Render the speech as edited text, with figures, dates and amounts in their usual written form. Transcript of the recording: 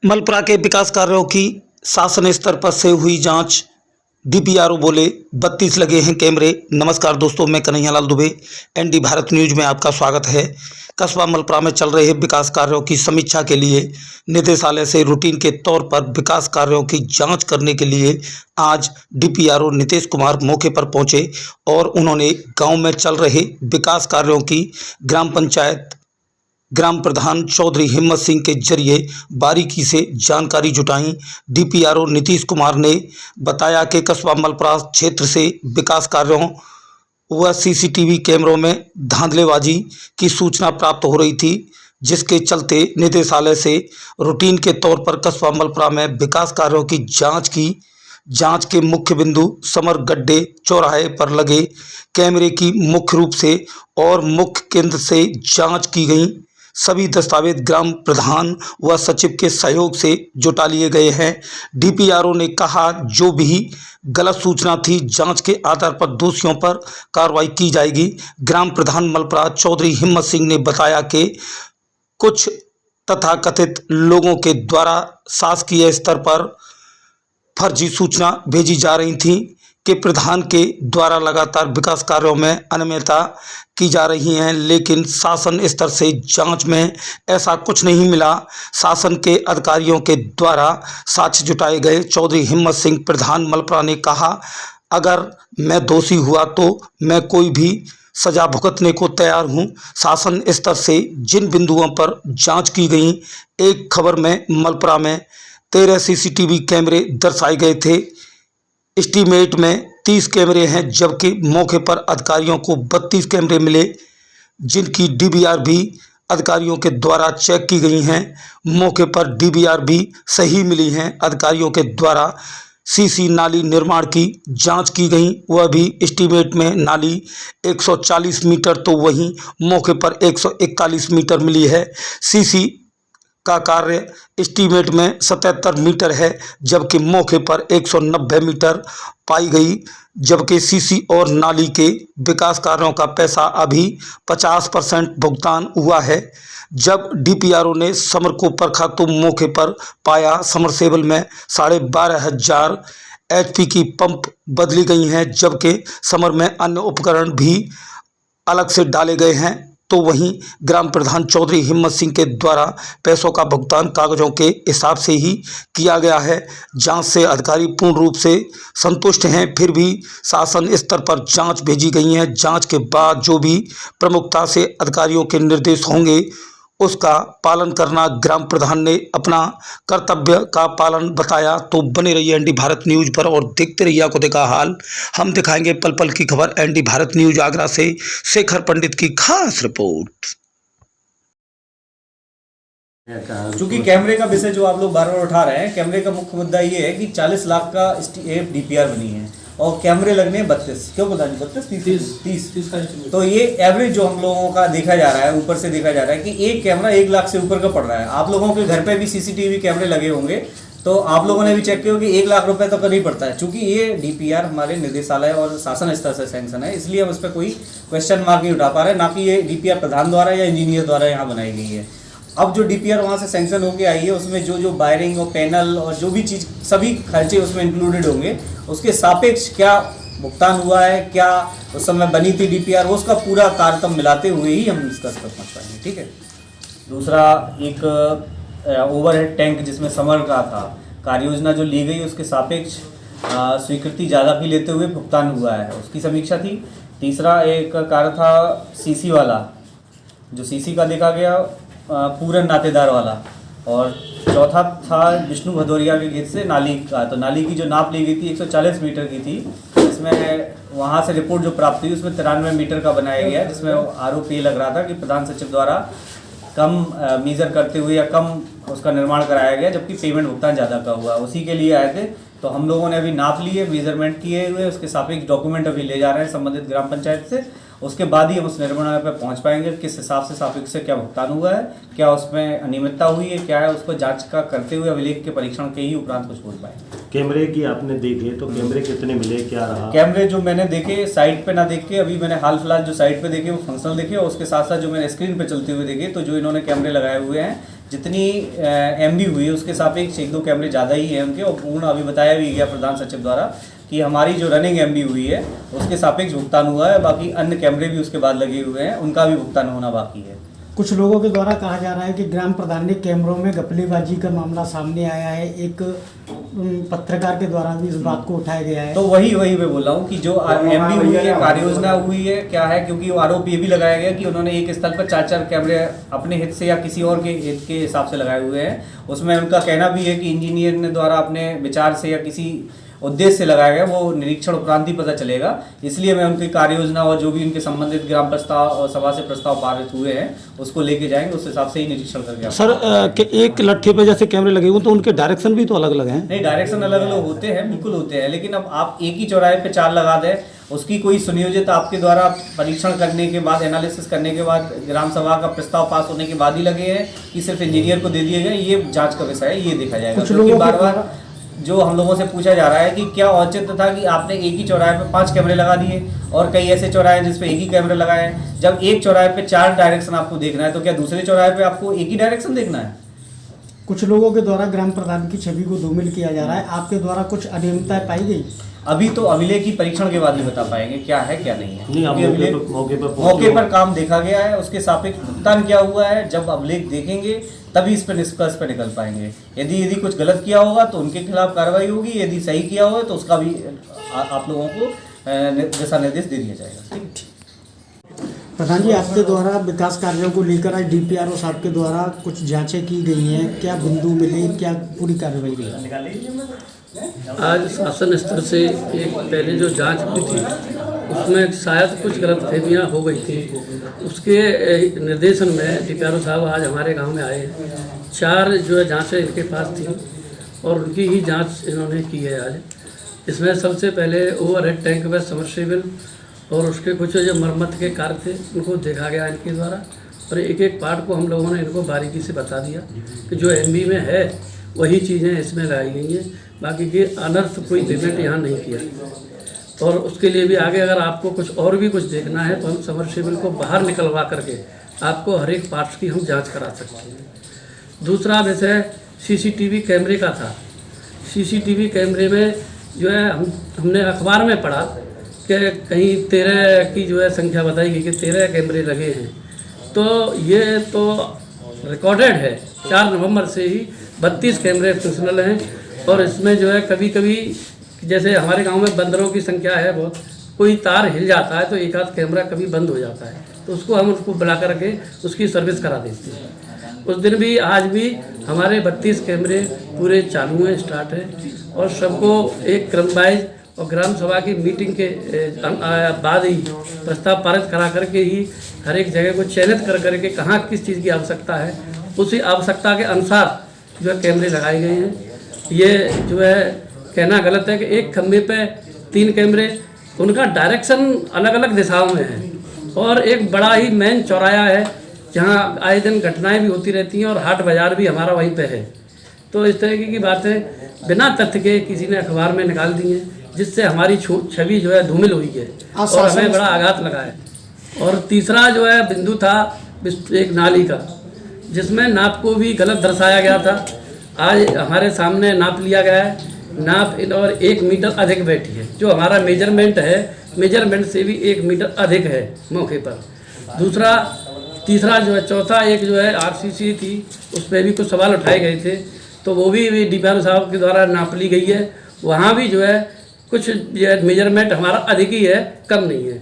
मलपुरा के विकास कार्यों की शासन स्तर पर से हुई जांच। डीपीआरओ बोले 32 लगे हैं कैमरे। नमस्कार दोस्तों, मैं कन्हैयालाल दुबे, एनडी भारत न्यूज में आपका स्वागत है। कस्बा मलपुरा में चल रहे विकास कार्यों की समीक्षा के लिए निदेशालय से रूटीन के तौर पर विकास कार्यों की जांच करने के लिए आज डीपीआरओ नीतीश कुमार मौके पर पहुंचे और उन्होंने गांव में चल रहे विकास कार्यों की ग्राम पंचायत ग्राम प्रधान चौधरी हिम्मत सिंह के जरिए बारीकी से जानकारी जुटाई। डीपीआरओ नीतीश कुमार ने बताया कि कस्बा मलपुरा क्षेत्र से विकास कार्यों व सीसीटीवी कैमरों में धांधलेबाजी की सूचना प्राप्त हो रही थी, जिसके चलते निदेशालय से रूटीन के तौर पर कस्बा मलपुरा में विकास कार्यों की जांच के मुख्य बिंदु समर गड्ढे चौराहे पर लगे कैमरे की मुख्य रूप से और मुख्य केंद्र से जांच की गई। सभी दस्तावेज ग्राम प्रधान व सचिव के सहयोग से जुटा लिए गए हैं। डीपीआरओ ने कहा, जो भी गलत सूचना थी जांच के आधार पर दोषियों पर कार्रवाई की जाएगी। ग्राम प्रधान मलपुरा चौधरी हिम्मत सिंह ने बताया कि कुछ तथाकथित लोगों के द्वारा शासकीय स्तर पर फर्जी सूचना भेजी जा रही थी कि प्रधान के द्वारा लगातार विकास कार्यों में अनियमितता की जा रही हैं, लेकिन शासन स्तर से जांच में ऐसा कुछ नहीं मिला। शासन के अधिकारियों के द्वारा साक्ष्य जुटाए गए। चौधरी हिम्मत सिंह प्रधान मलपुरा ने कहा, अगर मैं दोषी हुआ तो मैं कोई भी सजा भुगतने को तैयार हूं। शासन स्तर से जिन बिंदुओं पर जांच की गई, एक खबर में मलपुरा में 13 सीसीटीवी कैमरे दर्शाए गए थे। एस्टीमेट में 30 कैमरे हैं, जबकि मौके पर अधिकारियों को 32 कैमरे मिले, जिनकी डीवीआर भी अधिकारियों के द्वारा चेक की गई हैं। मौके पर डीवीआर भी सही मिली हैं। अधिकारियों के द्वारा सीसी नाली निर्माण की जांच की गई, वह भी एस्टीमेट में नाली 140 मीटर तो वहीं मौके पर 141 मीटर मिली है। सीसी का कार्य एस्टीमेट में 77 मीटर है, जबकि मौके पर 190 मीटर पाई गई। जबकि सीसी और नाली के विकास कार्यों का पैसा अभी 50% भुगतान हुआ है। जब डीपीआरओ ने समर को परखा तो मौके पर पाया समरसेबल में 12,500 एचपी की पंप बदली गई हैं, जबकि समर में अन्य उपकरण भी अलग से डाले गए हैं। तो वहीं ग्राम प्रधान चौधरी हिम्मत सिंह के द्वारा पैसों का भुगतान कागजों के हिसाब से ही किया गया है। जांच से अधिकारी पूर्ण रूप से संतुष्ट हैं, फिर भी शासन स्तर पर जांच भेजी गई है। जांच के बाद जो भी प्रमुखता से अधिकारियों के निर्देश होंगे उसका पालन करना ग्राम प्रधान ने अपना कर्तव्य का पालन बताया। तो बने रहिए एनडी भारत न्यूज पर और देखते रहिए आंखों देखा हाल। हम दिखाएंगे पल पल की खबर। एनडी भारत न्यूज आगरा से शेखर पंडित की खास रिपोर्ट। चूंकि कैमरे का विषय जो आप लोग बार बार उठा रहे हैं, कैमरे का मुख्य मुद्दा ये है कि 40 लाख का डीपीआर बनी है और कैमरे लगने हैं 32, क्यों पता नहीं 32 30 का। तो ये एवरेज जो हम लोगों का देखा जा रहा है, ऊपर से देखा जा रहा है कि एक कैमरा 1 लाख से ऊपर का पड़ रहा है। आप लोगों के घर पे भी सीसीटीवी कैमरे लगे होंगे, तो आप लोगों ने भी चेक किया कि 1 लाख रुपए तो नहीं पड़ता है। चूंकि ये डीपीआर हमारे निदेशालय और शासन स्तर से सैंक्शन है, इसलिए हम इस पर कोई क्वेश्चन मार्क नहीं उठा पा रहे, ना कि ये डीपीआर प्रधान द्वारा या इंजीनियर द्वारा यहाँ बनाई गई है। अब जो डीपीआर वहाँ से सैंक्शन होकर आई है, उसमें जो वायरिंग और पैनल और जो भी चीज़ सभी खर्चे उसमें इंक्लूडेड होंगे, उसके सापेक्ष क्या भुगतान हुआ है, क्या उस समय बनी थी डीपीआर, उसका पूरा तारतम्य मिलाते हुए ही हम इसका स्तर पहुँच पाएंगे। ठीक है। दूसरा, एक ओवरहेड टैंक जिसमें समर का था, कार्य योजना जो ली गई उसके सापेक्ष स्वीकृति ज़्यादा भी लेते हुए भुगतान हुआ है, उसकी समीक्षा थी। तीसरा एक कार्य था सीसी वाला, जो सीसी का देखा गया पूरन नातेदार वाला। और चौथा था विष्णु भदौरिया के खेत से नाली का, तो नाली की जो नाप ली गई थी 140 मीटर की थी, इसमें वहाँ से रिपोर्ट जो प्राप्त हुई उसमें 93 मीटर का बनाया गया, जिसमें आरोप ये लग रहा था कि प्रधान सचिव द्वारा कम मीज़र करते हुए या कम उसका निर्माण कराया गया, जबकि पेमेंट भुगतान ज़्यादा का हुआ। उसी के लिए आए थे, तो हम लोगों ने अभी नाप लिए, मेजरमेंट किए हुए, उसके सापेक्ष डॉक्यूमेंट अभी ले जा रहे हैं संबंधित ग्राम पंचायत से। उसके बाद ही हम उस निर्णय पर पहुंच पाएंगे किस हिसाब से सापेक्ष से क्या भुगतान हुआ है, क्या उसमें अनियमितता हुई है, क्या है, उसको जांच का करते हुए अभिलेख के परीक्षण के ही उपरांत कुछ बोल पाएंगे। कैमरे की आपने देखे तो कैमरे कितने मिले, क्या रहा? कैमरे जो मैंने देखे साइट पे ना देख के, अभी मैंने हाल फिलहाल जो साइट पे देखे वो फंक्शनल देखे, और उसके साथ साथ जो मैंने स्क्रीन पे चलते हुए देखे, तो जो इन्होंने कैमरे लगाए हुए हैं जितनी एमबी हुई है उसके सापेक्ष 1-2 कैमरे ज़्यादा ही हैं उनके, और पूर्ण अभी बताया भी गया प्रधान सचिव द्वारा कि हमारी जो रनिंग एमबी हुई है उसके सापेक्ष भुगतान हुआ है, बाकी अन्य कैमरे भी उसके बाद लगे हुए हैं, उनका भी भुगतान होना बाकी है। कुछ लोगों के द्वारा कहा जा रहा है कि ग्राम प्रधान ने कैमरों में घपलेबाजी का मामला सामने आया है, एक पत्रकार के द्वारा भी इस बात को उठाया गया है। तो वही मैं बोल रहा हूँ कि जो एमबी हुई है, कार्य योजना हुई है, क्या है, क्योंकि आरोप ये भी लगाया गया कि उन्होंने एक स्थल पर 4-4 कैमरे अपने हित से या किसी और के हित के हिसाब से लगाए हुए हैं। उसमें उनका कहना भी है कि इंजीनियर ने द्वारा अपने विचार से या किसी उद्देश्य से लगाया गया, वो निरीक्षण उपरांत ही पता चलेगा। इसलिए मैं उनकी कार्य योजना और जो भी उनके संबंधित ग्राम प्रस्ताव और सभा से प्रस्ताव पारित हुए हैं उसको लेके जाएंगे, उस हिसाब से ही निरीक्षण करके सर कि एक लट्ठे पे जैसे कैमरे लगे हुए तो उनके डायरेक्शन भी तो अलग अलग हैं। नहीं, डायरेक्शन अलग अलग होते हैं, बिल्कुल होते हैं, लेकिन अब आप एक ही चौराहे पे 4 लगा दें, उसकी कोई सुनियोजित आपके द्वारा परीक्षण करने के बाद, एनालिसिस करने के बाद, ग्राम सभा का प्रस्ताव पास होने के बाद ही लगे हैं कि सिर्फ इंजीनियर को दे दिए गए, ये जांच का विषय है, ये देखा जाएगा। क्योंकि बार-बार जो हम लोगों से पूछा जा रहा है कि क्या औचित्य था कि आपने एक ही चौराहे पे 5 कैमरे लगा दिए और कई ऐसे चौराहे हैं जिस पे एक ही कैमरा लगाए हैं। जब एक चौराहे पे 4 डायरेक्शन आपको देखना है तो क्या दूसरे चौराहे पे आपको एक ही डायरेक्शन देखना है? कुछ लोगों के द्वारा ग्राम प्रधान की छवि को धूमिल किया जा रहा है, आपके द्वारा कुछ अनियमितताएं पाई गई? अभी तो अभिलेख की परीक्षण के बाद ही बता पाएंगे क्या है क्या नहीं है। नहीं, आप क्योंकि अभिलेख मौके पर काम देखा गया है, उसके सापेक्ष भुगतान क्या हुआ है, जब अभिलेख देखेंगे तभी इस पर निष्कर्ष पर निकल पाएंगे। यदि कुछ गलत किया होगा तो उनके खिलाफ कार्रवाई होगी, यदि सही किया होगा तो उसका भी आप लोगों को दिशा निर्देश दे दिया जाएगा। प्रधान जी, आपके द्वारा विकास कार्यों को लेकर आज डीपीआरओ साहब के द्वारा कुछ जांचें की गई हैं, क्या बिंदु मिले, क्या पूरी कार्रवाई रही? आज शासन स्तर से एक पहले जो जांच हुई थी उसमें शायद कुछ गलतफहमियां हो गई थी, उसके निर्देशन में डीपीआरओ साहब आज हमारे गांव में आए। 4 जो है जांचें इनके पास थी और उनकी ही जांच इन्होंने की है आज। इसमें सबसे पहले ओवरहेड टैंक में सबमर्सिबल और उसके कुछ जो मरम्मत के कार्य थे उनको देखा गया इनके द्वारा, और एक एक पार्ट को हम लोगों ने इनको बारीकी से बता दिया कि जो एमबी में है वही चीज़ें इसमें लाई गई हैं, बाकी के अनर्थ कोई पेमेंट यहाँ नहीं किया। और उसके लिए भी आगे अगर आपको कुछ और भी कुछ देखना है तो हम सबमर्सिबल को बाहर निकलवा करके आपको हर एक पार्ट्स की हम जांच करा सकते हैं। दूसरा विषय सीसीटीवी कैमरे का था। सीसीटीवी कैमरे में जो है हमने अखबार में पढ़ा कि कहीं 13 की जो है संख्या बताई गई कि 13 कैमरे लगे हैं, तो ये तो रिकॉर्डेड है। 4 नवंबर से ही 32 कैमरे फंक्शनल हैं, और इसमें जो है कभी कभी जैसे हमारे गांव में बंदरों की संख्या है बहुत, कोई तार हिल जाता है तो एक आध कैमरा कभी बंद हो जाता है, तो उसको हम उसको बुला करके उसकी सर्विस करा देते हैं। उस दिन भी आज भी हमारे 32 कैमरे पूरे चालू हैं, स्टार्ट है, और सबको एक क्रम वाइज और ग्राम सभा की मीटिंग के बाद ही प्रस्ताव पारित करा करके ही हर एक जगह को चयनित कर करके कहाँ किस चीज़ की आवश्यकता है उसी आवश्यकता के अनुसार जो है कैमरे लगाए गए हैं। ये जो है कहना गलत है कि एक खंभे पे 3 कैमरे, उनका डायरेक्शन अलग अलग दिशाओं में है, और एक बड़ा ही मेन चौराया है जहाँ आए दिन घटनाएं भी होती रहती हैं, और हाट बाज़ार भी हमारा वहीं पे है। तो इस तरीके की बातें बिना तथ्य के किसी ने अखबार में निकाल दी हैं, जिससे हमारी छवि जो है धूमिल हुई है और हमें बड़ा आघात लगा है। और तीसरा जो है बिंदु था एक नाली का, जिसमें नाप को भी गलत दर्शाया गया था। आज हमारे सामने नाप लिया गया है, नाप और 1 मीटर अधिक बैठी है, जो हमारा मेजरमेंट है, मेजरमेंट से भी 1 मीटर अधिक है मौके पर। तीसरा जो है चौथा एक जो है आरसीसी थी, उस पर भी कुछ सवाल उठाए गए थे, तो वो भी डीपीआरओ साहब के द्वारा नाप ली गई है। वहाँ भी जो है कुछ मेजरमेंट हमारा अधिक ही है, कम नहीं है।